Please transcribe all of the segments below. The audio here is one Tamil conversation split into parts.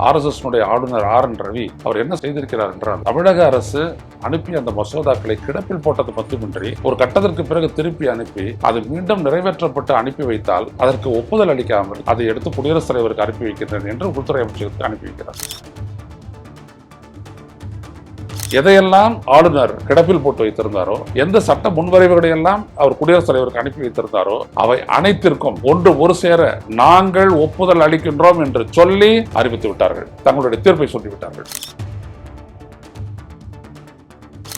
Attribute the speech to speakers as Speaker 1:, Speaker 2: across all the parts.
Speaker 1: RSS ஆளுநர் RN ரவி அவர் என்ன செய்திருக்கிறார் என்றால், தமிழக அரசு அனுப்பி அந்த மசோதாக்களை கிடப்பில் போட்டது மட்டுமின்றி ஒரு கட்டத்திற்கு பிறகு திருப்பி அனுப்பி அது மீண்டும் நிறைவேற்றப்பட்டு அனுப்பி வைத்தால் அதற்கு ஒப்புதல் அளிக்காமல் அதை எடுத்து குடியரசுத் தலைவருக்கு அனுப்பி வைக்கின்றனர் என்று உள்துறை அமைச்சருக்கு அனுப்பி வைக்கிறார். எதையெல்லாம் ஆளுநர் கிடப்பில் போட்டு வைத்திருந்தாரோ, எந்த சட்ட முன்வரைவுகளை எல்லாம் அவர் குடியரசுத் தலைவருக்கு அனுப்பி வைத்திருந்தாரோ, அவை அனைத்திற்கும் ஒரு சேர நாங்கள் ஒப்புதல் அளிக்கின்றோம் என்று சொல்லி அறிவித்து விட்டார்கள். தங்களுடைய தீர்ப்பை சொல்லிவிட்டார்கள்.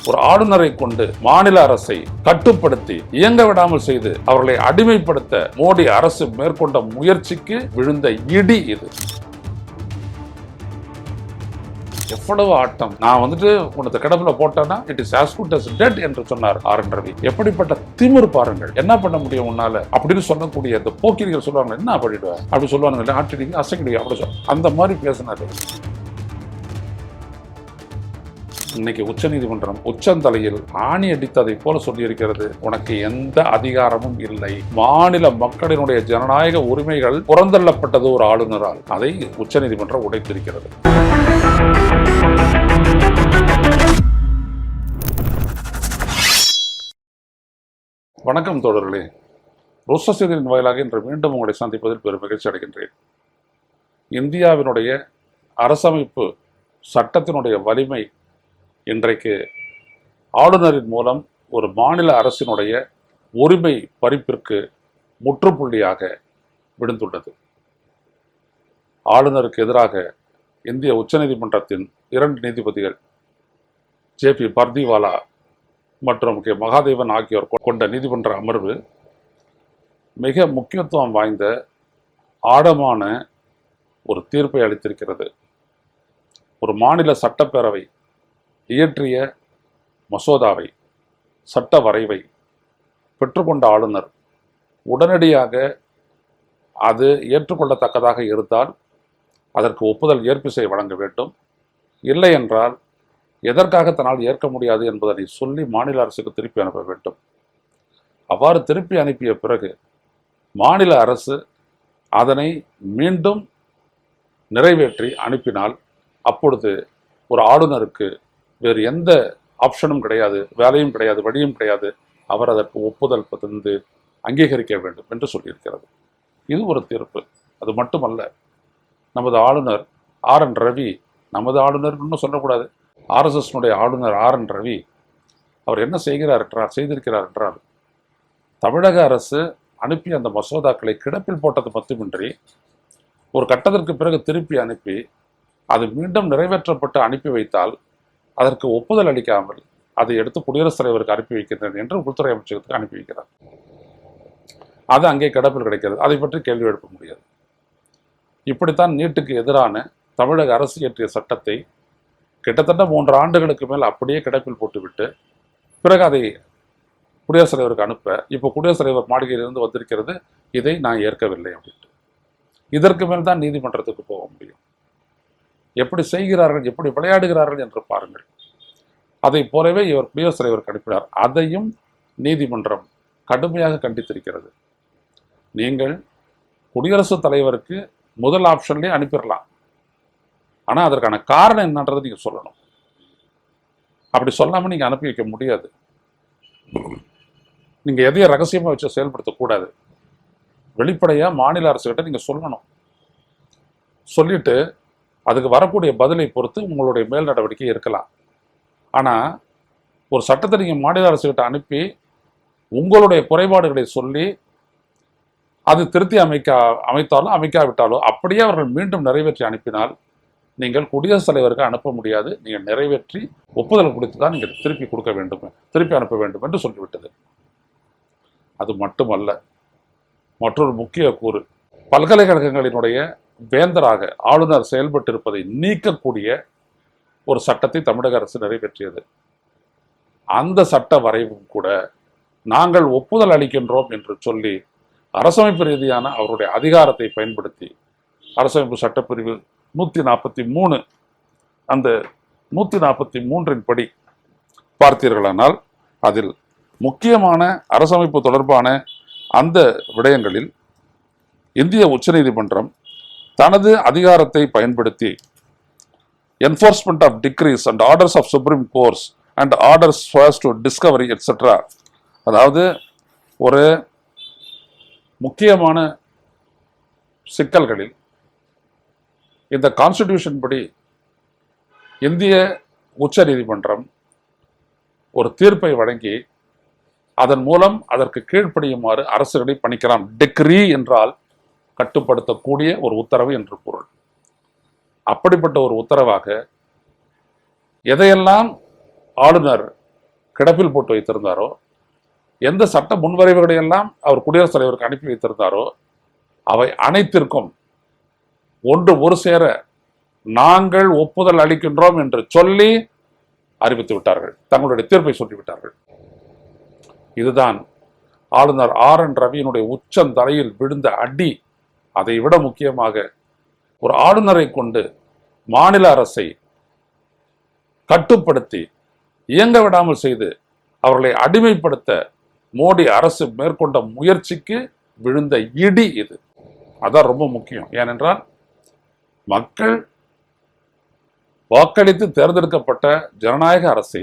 Speaker 1: ஒரு ஆளுநரை கொண்டு மாநில அரசை கட்டுப்படுத்தி இயங்க விடாமல் செய்து அவர்களை அடிமைப்படுத்த மோடி அரசு மேற்கொண்ட முயற்சிக்கு விழுந்த இடி இது. எவ்வளவு ஆட்டம்! நான் உனக்கு கிடப்புல போட்டேன்னா it is as good as dead என்று சொன்னார் RN ரவி. எப்படிப்பட்ட திமிர் பாருங்கள்! என்ன பண்ண முடியும் உன்னால அப்படின்னு சொல்லக்கூடிய இந்த போக்கிரிகள் சொல்லுவாங்க, என்ன பண்ணிடுவேன் அப்படி சொல்லுவாங்க, ஆட்டிடுங்க அசைக்கிடுங்க அப்படி அந்த மாதிரி பேசினாரு. இன்னைக்கு உச்சநீதிமன்றம் உச்சந்தலையில் ஆணி அடித்ததை போல சொல்லியிருக்கிறது, உனக்கு எந்த அதிகாரமும் இல்லை. மாநில மக்களினுடைய ஜனநாயக உரிமைகள் புறந்தள்ளப்பட்டது ஒரு ஆளுநரால். அதை உச்சநீதிமன்றம் உடைத்திருக்கிறது. வணக்கம் தோழர்களே, ரோசா செய்தியின் வாயிலாக இன்று மீண்டும் உங்களை சந்திப்பதில் பெரும் மகிழ்ச்சி அடைகின்றேன். இந்தியாவினுடைய அரசமைப்பு சட்டத்தினுடைய வலிமை இன்றைக்கு ஆளுநரின் மூலம் ஒரு மாநில அரசினுடைய உரிமை பறிப்பிற்கு முற்றுப்புள்ளியாக விழுந்துள்ளது. ஆளுநருக்கு எதிராக இந்திய உச்சநீதிமன்றத்தின் 2 நீதிபதிகள் JP பர்திவாலா மற்றும் மகாதேவன் ஆகியோர் கொண்ட நீதிமன்ற அமர்வு மிக முக்கியத்துவம் வாய்ந்த ஆழமான ஒரு தீர்ப்பை அளித்திருக்கிறது. ஒரு மாநில சட்டப்பேரவை இயற்றிய மசோதாவை, சட்ட வரைவை பெற்றுக்கொண்ட ஆளுநர் உடனடியாக அது ஏற்றுக்கொள்ளத்தக்கதாக இருந்தால் அதற்கு ஒப்புதல் ஏற்பிசை வழங்க வேண்டும். இல்லை என்றால் எதற்காக தன்னால் ஏற்க முடியாது என்பதனை சொல்லி மாநில அரசுக்கு திருப்பி அனுப்ப வேண்டும். அவ்வாறு திருப்பி அனுப்பிய பிறகு மாநில அரசு அதனை மீண்டும் நிறைவேற்றி அனுப்பினால் அப்பொழுது ஒரு ஆளுநருக்கு வேறு எந்த ஆப்ஷனும் கிடையாது, வேலையும் கிடையாது, வழியும் கிடையாது. அவர் அதற்கு ஒப்புதல் தந்து அங்கீகரிக்க வேண்டும் என்று சொல்லியிருக்கிறது. இது ஒரு தீர்ப்பு. அது மட்டுமல்ல, நமது ஆளுநர் RN ரவி, நமது ஆளுநர் இன்னும் சொல்லக்கூடாது, RSS ஆளுநர் RN ரவி அவர் என்ன செய்திருக்கிறார் என்றால், தமிழக அரசு அனுப்பி அந்த மசோதாக்களை கிடப்பில் போட்டது மட்டுமின்றி ஒரு கட்டத்திற்கு பிறகு திருப்பி அனுப்பி அது மீண்டும் நிறைவேற்றப்பட்டு அனுப்பி வைத்தால் அதற்கு ஒப்புதல் அளிக்காமல் அதை எடுத்து குடியரசுத் தலைவருக்கு அனுப்பி வைக்கின்றனர் என்று உள்துறை அமைச்சகத்துக்கு அனுப்பி வைக்கிறார். அது அங்கே கிடப்பில் கிடைக்கிறது. அதை பற்றி கேள்வி எழுப்ப முடியாது. இப்படித்தான் நீட்டுக்கு எதிரான தமிழக அரசு இயற்றிய சட்டத்தை கிட்டத்தட்ட 3 ஆண்டுகளுக்கு மேல் அப்படியே கிடப்பில் போட்டுவிட்டு பிறகு அதை குடியரசுத் தலைவருக்கு அனுப்ப இப்போ குடியரசுத் தலைவர் மாளிகையிலிருந்து வந்திருக்கிறது, இதை நான் ஏற்கவில்லை அப்படின்ட்டு. இதற்கு மேல் தான் நீதிமன்றத்துக்கு போக முடியும். எப்படி செய்கிறார்கள், எப்படி விளையாடுகிறார்கள் என்று பாருங்கள். அதை போலவே இவர் குடியரசுத் தலைவருக்கு அனுப்பினார். அதையும் நீதிமன்றம் கடுமையாக கண்டித்திருக்கிறது. நீங்கள் குடியரசுத் தலைவருக்கு முதல் ஆப்ஷன்லேயே அனுப்பிடலாம், ஆனால் அதற்கான காரணம் என்னன்றதை நீங்கள் சொல்லணும். அப்படி சொல்லாமல் நீங்கள் அனுப்பி வைக்க முடியாது. நீங்கள் எதையும் ரகசியமாக வச்சு செயல்படுத்தக்கூடாது. வெளிப்படையாக மாநில அரசுகிட்ட நீங்கள் சொல்லணும். சொல்லிட்டு அதுக்கு வரக்கூடிய பதிலை பொறுத்து உங்களுடைய மேல் நடவடிக்கை இருக்கலாம். ஆனால் ஒரு சட்டத்தை நீங்கள் மாநில அரசுகிட்ட அனுப்பி உங்களுடைய குறைபாடுகளை சொல்லி அது திருத்தி அமைத்தாலும் அமைக்காவிட்டாலோ அப்படியே அவர்கள் மீண்டும் நிறைவேற்றி அனுப்பினால் நீங்கள் குடியரசுத் தலைவருக்கு அனுப்ப முடியாது. நீங்கள் நிறைவேற்றி ஒப்புதல் கொடுத்து தான் நீங்கள் திருப்பி அனுப்ப வேண்டும் என்று சொல்லிவிட்டது. அது மட்டுமல்ல, மற்றொரு முக்கிய கூறு, பல்கலைக்கழகங்களினுடைய வேந்தராக ஆளுநர் செயல்பட்டிருப்பதை நீக்கக்கூடிய ஒரு சட்டத்தை தமிழக அரசு நிறைவேற்றியது. அந்த சட்ட வரைவும் கூட நாங்கள் ஒப்புதல் அளிக்கின்றோம் என்று சொல்லி அரசமைப்பு ரீதியான அவருடைய அதிகாரத்தை பயன்படுத்தி அரசமைப்பு சட்டப்பிரிவு 143 அந்த 143 படி பார்த்தீர்களானால் அதில் முக்கியமான அரசமைப்பு தொடர்பான அந்த விடயங்களில் இந்திய உச்சநீதிமன்றம் தனது அதிகாரத்தை பயன்படுத்தி enforcement of decrees and orders of supreme courts and orders first to discovery etc. அதாவது ஒரு முக்கியமான சிக்கல்களில் இந்த கான்ஸ்டிடியூஷன் படி இந்திய உச்ச நீதிமன்றம் ஒரு தீர்ப்பை வழங்கி அதன் மூலம் அதற்கு கீழ்ப்படியுமாறு அரசுகளை பணிக்கலாம். டிக்ரி என்றால் கட்டுப்படுத்தக்கூடிய ஒரு உத்தரவு என்று பொருள். அப்படிப்பட்ட ஒரு உத்தரவாக எதையெல்லாம் ஆளுநர் கிடப்பில் போட்டு வைத்திருந்தாரோ, எந்த சட்ட முன்வரைவுகளை எல்லாம் அவர் குடியரசுத் தலைவருக்கு அனுப்பி வைத்திருந்தாரோ, அவை அனைத்திற்கும் ஒரு சேர நாங்கள் ஒப்புதல் அளிக்கின்றோம் என்று சொல்லி அறிவித்து விட்டார்கள். தங்களுடைய தீர்ப்பை சொல்லிவிட்டார்கள். இதுதான் ஆளுநர் RN ரவியினுடைய உச்சந்தலையில் விழுந்த அடி. அதை விட முக்கியமாக ஒரு ஆளுநரை கொண்டு மாநில அரசை கட்டுப்படுத்தி இயங்க விடாமல் செய்து அவர்களை அடிமைப்படுத்த மோடி அரசு மேற்கொண்ட முயற்சிக்கு விழுந்த இடி இது. அதான் ரொம்ப முக்கியம். ஏனென்றால் மக்கள் வாக்களித்து தேர்ந்தெடுக்கப்பட்ட ஜனநாயக அரசை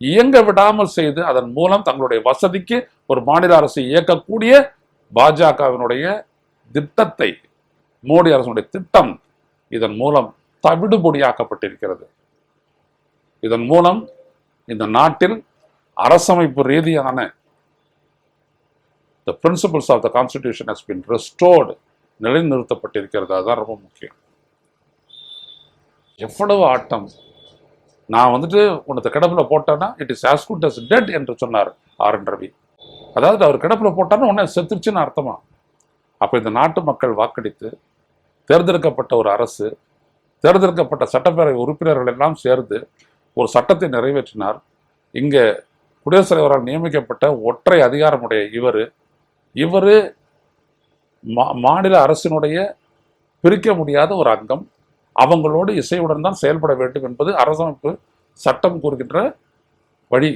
Speaker 1: இயங்க விடாமல் செய்து அதன் மூலம் தங்களுடைய வசதிக்கு ஒரு மாநில அரசை இயக்கக்கூடிய பாஜகவினுடைய திட்டத்தை, மோடி அரசுடைய திட்டம் இதன் மூலம் தவிடுபொடியாக்கப்பட்டிருக்கிறது. இதன் மூலம் இந்த நாட்டில் அரசமைப்பு ரீதியான the principles of the constitution has been restored, நிலைநிறுத்தப்பட்டிருக்கிறது. அதுதான் ரொம்ப முக்கியம். எவ்வளவு ஆட்டம்! நான் உனக்கு கிடப்பில் போட்டேன்னா it is as good as dead என்று சொன்னார் RN ரவி. அதாவது அவர் கிடப்பில் போட்டான்னா உடனே செத்துருச்சுன்னு அர்த்தமா? அப்போ இந்த நாட்டு மக்கள் வாக்களித்து தேர்ந்தெடுக்கப்பட்ட ஒரு அரசு, தேர்ந்தெடுக்கப்பட்ட சட்டப்பேரவை உறுப்பினர்கள் எல்லாம் சேர்ந்து ஒரு சட்டத்தை நிறைவேற்றினார். இங்கே குடியரசுத் தலைவரால் நியமிக்கப்பட்ட ஒற்றை அதிகாரமுடைய இவர் மாநில அரசினுடைய பிரிக்க முடியாத ஒரு அங்கம். அவங்களோடு இசையுடன் தான் செயல்பட வேண்டும் என்பது அரசமைப்பு சட்டம் கூறுகின்ற வழி,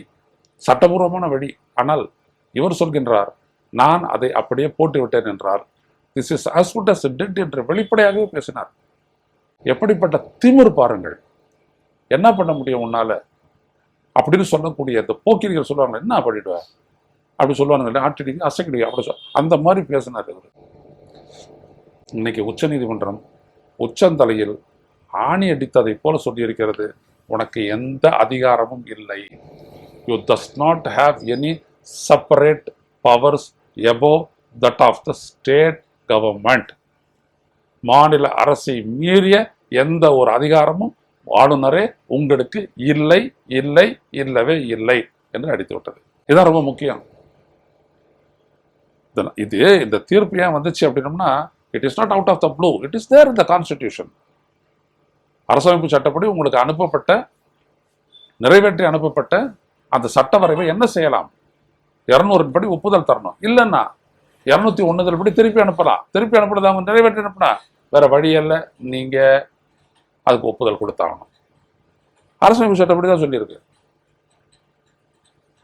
Speaker 1: சட்டபூர்வமான வழி. ஆனால் இவர் சொல்கின்றார், நான் அதை அப்படியே போட்டு விட்டேன் என்றார். This is as good as dead என்று வெளிப்படையாகவே பேசினார். எப்படிப்பட்ட திமிரு பாருங்கள்! என்ன பண்ண முடியும் உன்னால அப்படின்னு சொல்லக்கூடிய இந்த போக்கிரிகள் சொல்லுவாங்க, என்ன பண்ணிடுவ அப்படி சொல்லுவாங்க, ஆட்டிடிங்க அசைக்கிடுங்க அப்படி அந்த மாதிரி பேசினார் இவர். இன்னைக்கு உச்ச நீதிமன்றம் உச்சந்தலையில் ஆணி அடித்ததை போல சொல்லியிருக்கிறது, உனக்கு எந்த அதிகாரமும் இல்லை. You does not have any separate powers above that of the state government. மாநில அரசை மீறிய எந்த ஒரு அதிகாரமும் ஆளுநரே உங்களுக்கு இல்லை, இல்லை, இல்லவே இல்லை என்று அடித்து விட்டது. இதுதான் ரொம்ப முக்கியம். இந்த தீர்ப்பு ஏன் வந்துச்சு அப்படின்னம்னா, it is not out of the blue, it is there in the constitution. அரசமைப்பு சட்டப்படி உங்களுக்கு அனுப்பப்பட்ட, நிறைவேற்றி அனுப்பப்பட்ட அந்த சட்ட வரைவை என்ன செய்யலாம்? 200 படி ஒப்புதல் தரணும். இல்லைன்னா 201 படி திருப்பி அனுப்பலாம். திருப்பி அனுப்புறது அவங்க நிறைவேற்றி அனுப்புனா வேற வழி இல்லை, நீங்க அதுக்கு ஒப்புதல் கொடுத்தாகணும். அரசமைப்பு சட்டப்படி தான் சொல்லியிருக்கு.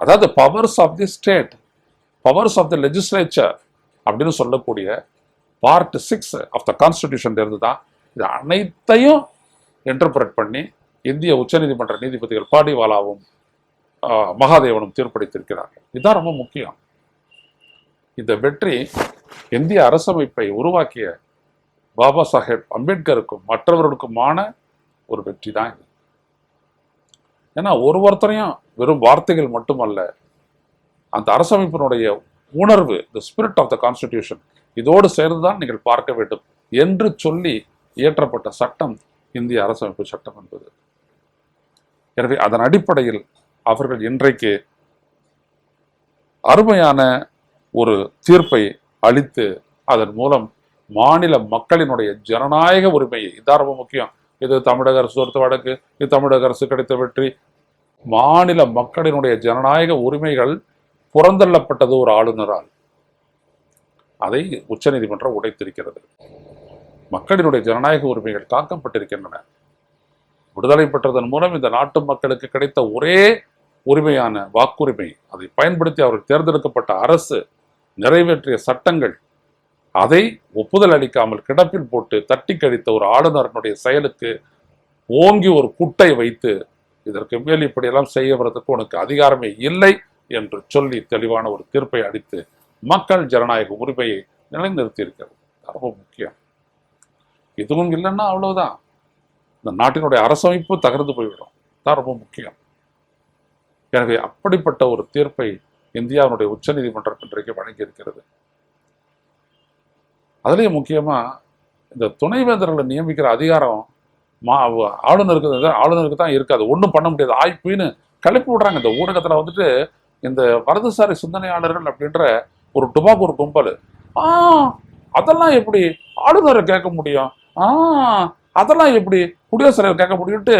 Speaker 1: அதாவது powers of the state, powers of the legislature அப்படின்னு சொல்லக்கூடிய பார்ட் 6 ஆஃப் த கான்ஸ்டிடியூஷன் இருந்து தான் இது அனைத்தையும் இன்டர்பிரட் பண்ணி இந்திய உச்சநீதிமன்ற நீதிபதிகள் பாடிவாலாவும் மகாதேவனும் தீர்ப்பளித்திருக்கிறார்கள். இதுதான் ரொம்ப முக்கியம். இந்த வெற்றி இந்திய அரசமைப்பை உருவாக்கிய பாபா சாஹேப் அம்பேத்கருக்கும் மற்றவர்களுக்குமான ஒரு வெற்றி தான் இது. ஏன்னா ஒருத்தரையும் வெறும் வார்த்தைகள் மட்டுமல்ல, அந்த அரசமைப்பினுடைய உணர்வு, the spirit of the constitution, இதோடு சேர்ந்துதான் நீங்கள் பார்க்க வேண்டும் என்று சொல்லி இயற்றப்பட்ட சட்டம் இந்திய அரசமைப்பு சட்டம் என்பது. எனவே அதன் அடிப்படையில் அவர்கள் இன்றைக்கு அருமையான ஒரு தீர்ப்பை அளித்து அதன் மூலம் மாநில மக்களினுடைய ஜனநாயக உரிமையை, இதான் ரொம்ப முக்கியம். இது தமிழக அரசு பொறுத்த வழக்கு, இது தமிழக அரசு கிடைத்த வெற்றி. மாநில மக்களினுடைய ஜனநாயக உரிமைகள் புறந்தள்ளப்பட்டது ஒரு ஆளுநரால். அதை உச்சநீதிமன்றம் உடைத்திருக்கிறது. மக்களினுடைய ஜனநாயக உரிமைகள் காக்கப்பட்டிருக்கின்றன. விடுதலை பெற்றதன் மூலம் இந்த நாட்டு மக்களுக்கு கிடைத்த ஒரே உரிமையான வாக்குரிமை, அதை பயன்படுத்தி அவர்கள் தேர்ந்தெடுக்கப்பட்ட அரசு நிறைவேற்றிய சட்டங்கள் அதை ஒப்புதல் அளிக்காமல் கிடப்பில் போட்டு தட்டி கழித்த ஒரு ஆளுநரனுடைய செயலுக்கு ஓங்கி ஒரு குட்டை வைத்து இதற்கு மேல் இப்படியெல்லாம் செய்யறதுக்கு உனக்கு அதிகாரமே இல்லை என்று சொல்லி தெளிவான ஒரு தீர்ப்பை அளித்து மக்கள் ஜனநாயக உரிமையை நிலைநிறுத்தி இருக்கிறது. ரொம்ப முக்கியம். இதுவும் இல்லைன்னா அவ்வளவுதான், இந்த நாட்டினுடைய அரசமைப்பு தகர்ந்து போய்விடும். தான் ரொம்ப முக்கியம். எனவே அப்படிப்பட்ட ஒரு தீர்ப்பை இந்தியாவுடைய உச்ச நீதிமன்றம் இன்றைக்கு வழங்கி இருக்கிறது. அதுலேயும் முக்கியமா இந்த துணைவேந்தர்களை நியமிக்கிற அதிகாரம் ஆளுநருக்கு தான் இருக்காது. ஒன்றும் பண்ண முடியாது. ஆய்ப்புன்னு கிளப்பி விடுறாங்க. இந்த ஊடகத்துல வந்துட்டு இந்த வலதுசாரி சிந்தனையாளர்கள் அப்படின்ற ஒரு டுபாக்கூர் கும்பல், அதெல்லாம் எப்படி ஆளுநரை கேட்க முடியும், அதெல்லாம் எப்படி குடியரசுத் தலைவர் கேட்க முடியும்ட்டு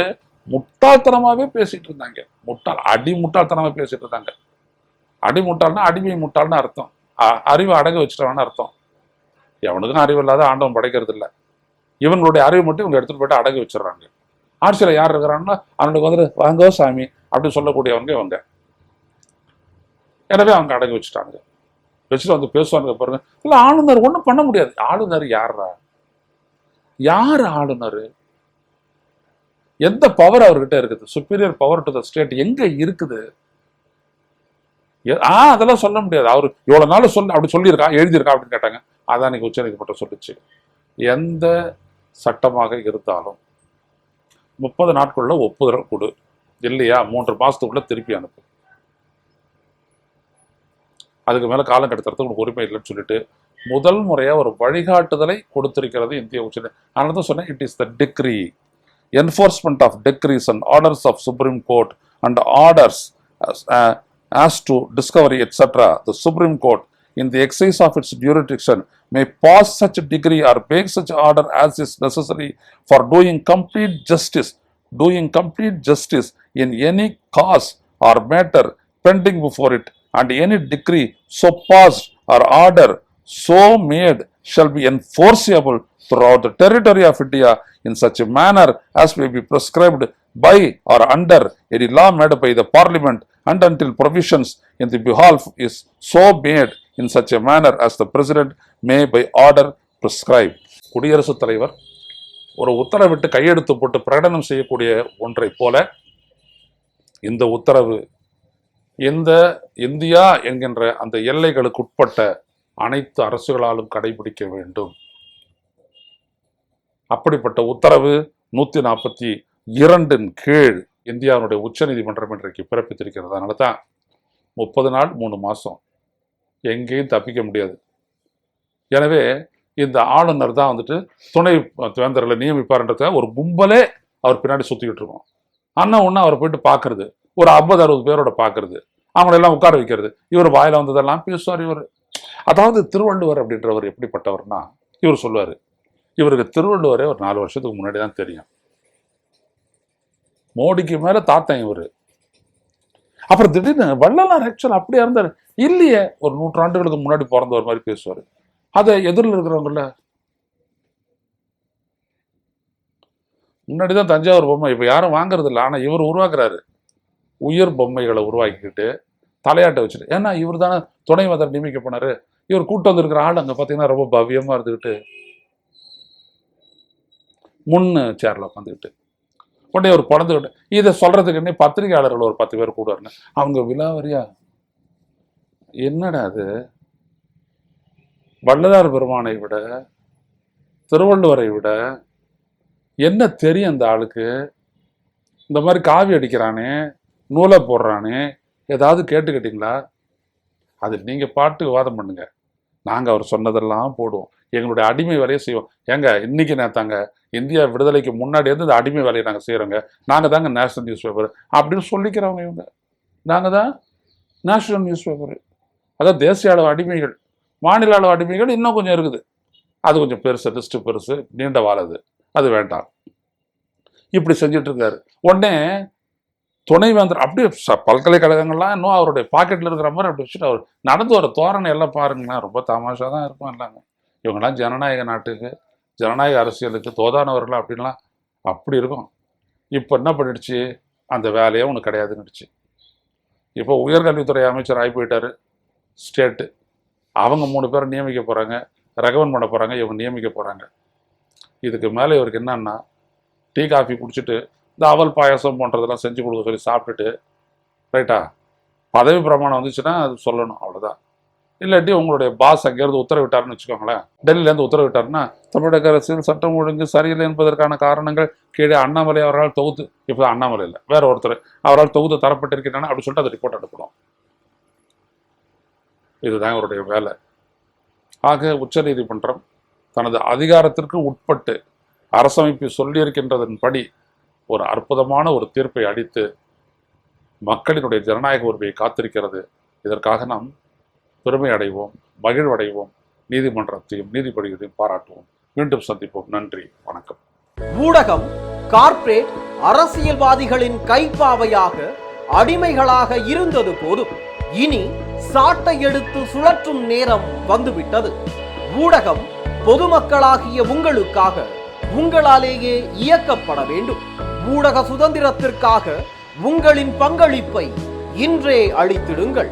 Speaker 1: முட்டாள்தனமாவே பேசிட்டு இருந்தாங்க. முட்டாள்தனமா பேசிட்டு இருந்தாங்க. முட்டாள்னா அடிமை முட்டாள்னு அர்த்தம். அறிவை அடகு வச்சுட்டவன்னு அர்த்தம். எவனுக்கும் அறிவு இல்லாத ஆண்டவன் படைக்கிறது இல்லை. இவங்களுடைய அறிவு மட்டும் இவங்க எடுத்துட்டு போயிட்டு அடகு வச்சிடறாங்க. ஆட்சியில் யார் இருக்கிறாங்கன்னா அவனுக்கு வந்து வாங்கோ சாமி அப்படின்னு சொல்லக்கூடியவங்க இவங்க. எனவே அவங்க அடகு வச்சுட்டாங்க. வச்சுட்டு வந்து பேசுவாங்க பாருங்க. இல்லை ஆளுநர் ஒன்றும் பண்ண முடியாது. ஆளுநர் யாரா? யார் ஆளுநர்? எந்த பவர் அவர்கிட்ட இருக்குது? Superior power to the state எங்க இருக்குது? அதெல்லாம் சொல்ல முடியாது. அவர் இவ்வளவு நாள் அப்படி சொல்லியிருக்கா, எழுதியிருக்கா அப்படின்னு கேட்டாங்க. அதான் இன்னைக்கு உச்ச நீதிமன்றம் சொல்லிச்சு, எந்த சட்டமாக இருந்தாலும் 30 நாட்களுள்ள ஒப்புதல் கொடு, இல்லையா 3 மாசத்துக்குள்ள திருப்பி அனுப்பு. அதுக்கு மேல காலம் கடத்துறதுக்கு உனக்கு உரிமை இல்லைன்னு சொல்லிட்டு முதல் முறையா ஒரு வழிகாட்டுதலை கொடுத்திருக்கிறது இந்திய உச்ச. அதனால தான் சொன்னேன், it is the decree, enforcement of decrees and orders of supreme court and orders as to discovery etc. The Supreme Court in the exercise of its jurisdiction may pass such a decree or make such order as is necessary for doing complete justice in any cause or matter pending before it, and any decree so passed or order so made shall be enforceable throughout the territory of India in such a manner as may be prescribed by or under any law made by the Parliament, and until provisions in the behalf is so made in such a manner as the President may by order prescribe. குடியரசுத் தலைவர் ஒரு உத்தரவிட்டு கையெழுத்து போட்டு பிரகடனம் செய்யக்கூடிய ஒன்றை போல இந்த உத்தரவு இந்த இந்தியா என்கின்ற அந்த எல்லைகளுக்கு உட்பட்ட அனைத்து அரசுகளாலும் கடைபிடிக்க வேண்டும். அப்படிப்பட்ட உத்தரவு 142 கீழ் இந்தியாவுடைய உச்ச நீதிமன்றம் இன்றைக்கு பிறப்பித்திருக்கிறது. அதனால தான் 30 நாள் 3 மாசம் எங்கேயும் தப்பிக்க முடியாது. எனவே இந்த ஆளுநர் தான் வந்துட்டு துணை வேந்தர்களை நியமிப்பார்ன்றத ஒரு கும்பலே அவர் பின்னாடி சுத்திக்கிட்டு இருக்கோம். அண்ணன் ஒன்று அவர் போயிட்டு பார்க்கறது, ஒரு 50-60 பேரோட பார்க்கறது, அவங்களெல்லாம் உட்கார வைக்கிறது, இவர் வாயில வந்ததெல்லாம் பேசுவார். இவர் அதாவது திருவள்ளுவர் அப்படின்றவர் எப்படிப்பட்டவர்னா, இவர் சொல்லுவார், இவருக்கு திருவள்ளுவரே ஒரு 4 வருஷத்துக்கு முன்னாடி தான் தெரியும். மோடிக்கு மேல தாத்தன் இவரு. அப்புறம் திடீர்னு வள்ளலார் ஆக்சுவல் அப்படியே இருந்தாரு இல்லையே, ஒரு 100 ஆண்டுகளுக்கு முன்னாடி பிறந்தவர் மாதிரி பேசுவாரு. அதை எதிரில் இருக்கிறவங்கள முன்னாடிதான் தஞ்சாவூர் பொம்மை இப்ப யாரும் வாங்குறது இல்லை. ஆனா இவர் உருவாக்குறாரு உயர் பொம்மைகளை உருவாக்கிக்கிட்டு தலையாட்ட வச்சுட்டு. ஏன்னா இவர் தானே துணை வேந்தர் நியமிக்க போனாரு. இவர் கூட்டம் வந்துருக்கிற ஆள் அங்க பாத்தீங்கன்னா ரொம்ப பவ்யமா இருந்துக்கிட்டு முன்னு சேர்ல உட்காந்துக்கிட்டு உடனே ஒரு பிறந்துக்கிட்டு இதை சொல்றதுக்குன்னே பத்திரிகையாளர்கள் ஒரு 10 பேர் கூடுவாருங்க. அவங்க விலாவரியா என்னடா அது, வள்ளலார் பெருமானை விட திருவள்ளுவரை விட என்ன தெரியும் அந்த ஆளுக்கு, இந்த மாதிரி காவி அடிக்கிறானே, நூலை போடுறானே, ஏதாவது கேட்டுக்கிட்டீங்களா? அது நீங்க பாட்டு விவாதம் பண்ணுங்க, நாங்க அவர் சொன்னதெல்லாம் போடுவோம், எங்களுடைய அடிமை வேலையை செய்வோம். ஏங்க இன்னைக்கு நேத்தாங்க இந்தியா விடுதலைக்கு முன்னாடி இருந்து இந்த அடிமை வேலையை நாங்கள் செய்கிறோங்க, நாங்கள் தாங்க நேஷனல் நியூஸ் பேப்பர் அப்படின்னு சொல்லிக்கிறவங்க இவங்க. நாங்கள் தான் நேஷனல் நியூஸ் பேப்பர். அதாவது தேசிய அளவு அடிமைகள், மாநில அளவு அடிமைகள் இன்னும் கொஞ்சம் இருக்குது. அது கொஞ்சம் பெருசு, லிஸ்ட்டு பெருசு, நீண்ட வாழது, அது வேண்டாம். இப்படி செஞ்சுட்டு இருக்காரு. உடனே துணைவேந்தர் அப்படியே பல்கலைக்கழகங்கள்லாம் இன்னும் அவருடைய பாக்கெட்டில் இருக்கிற மாதிரி அப்படி வச்சுட்டு அவர் நடந்து வர தோரணை எல்லாம் பாருங்கன்னா ரொம்ப தமாஷா தான் இருக்கும் எல்லாங்க. இவங்கெல்லாம் ஜனநாயக நாட்டுக்கு, ஜனநாயக அரசியலுக்கு தோதானவர்கள் அப்படின்லாம் அப்படி இருக்கும். இப்போ என்ன பண்ணிடுச்சு, அந்த வேலையே ஒன்று கிடையாதுன்னுடுச்சு. இப்போ உயர்கல்வித்துறை அமைச்சர் ஆகி போயிட்டாரு ஸ்டேட்டு. அவங்க 3 பேரை நியமிக்க போகிறாங்க. ரெகமெண்ட் பண்ண போகிறாங்க, இவங்க நியமிக்க போகிறாங்க. இதுக்கு மேலே இவருக்கு என்னன்னா, டீ காஃபி குடிச்சிட்டு இந்த அவல் பாயாசம் போன்றதெல்லாம் செஞ்சு கொடுக்க சொல்லி சாப்பிட்டுட்டு, ரைட்டா, பதவி பிரமாணம் வந்துச்சுன்னா அது சொல்லணும், அவ்வளோதான். இல்லாட்டி உங்களுடைய பாஸ் அங்கேருந்து உத்தரவிட்டாருன்னு வச்சுக்கோங்களேன், டெல்லியிலேருந்து உத்தரவிட்டாருன்னா, தமிழக அரசியல் சட்டம் ஒழுங்கு சரியில்லை என்பதற்கான காரணங்கள் கீழே அண்ணாமலை அவரால் தொகுத்து, இப்போ அண்ணாமலை இல்லை வேற ஒருத்தர் அவரால் தொகுத்து தரப்பட்டிருக்கிறாங்க அப்படி சொல்லிட்டு அதை ரிப்போர்ட் அனுப்பணும். இதுதான் அவருடைய வேலை. ஆக உச்சநீதிமன்றம் தனது அதிகாரத்திற்கு உட்பட்டு அரசமைப்பு சொல்லியிருக்கின்றதன்படி ஒரு அற்புதமான ஒரு தீர்ப்பை அளித்து மக்களினுடைய ஜனநாயக உரிமையை காத்திருக்கிறது. இதற்காக நாம் பெருமை அடைவோம், மகிழ்வடைவோம், நீதிமன்றத்தையும் நீதிபதிகளையும் பாராட்டுவோம். மீண்டும் சந்திப்போம். நன்றி, வணக்கம்.
Speaker 2: ஊடகம் கார்ப்பரேட் அரசியல்வாதிகளின் கைப்பாவையாக அடிமைகளாக இருந்தது போதும், இனி சாட்டை எடுத்து சுழற்றும் நேரம் வந்துவிட்டது. ஊடகம் பொதுமக்களாகிய உங்களுக்காக, உங்களாலேயே இயக்கப்பட வேண்டும். ஊடக சுதந்திரத்திற்காக உங்களின் பங்களிப்பை இன்றே அளித்திடுங்கள்.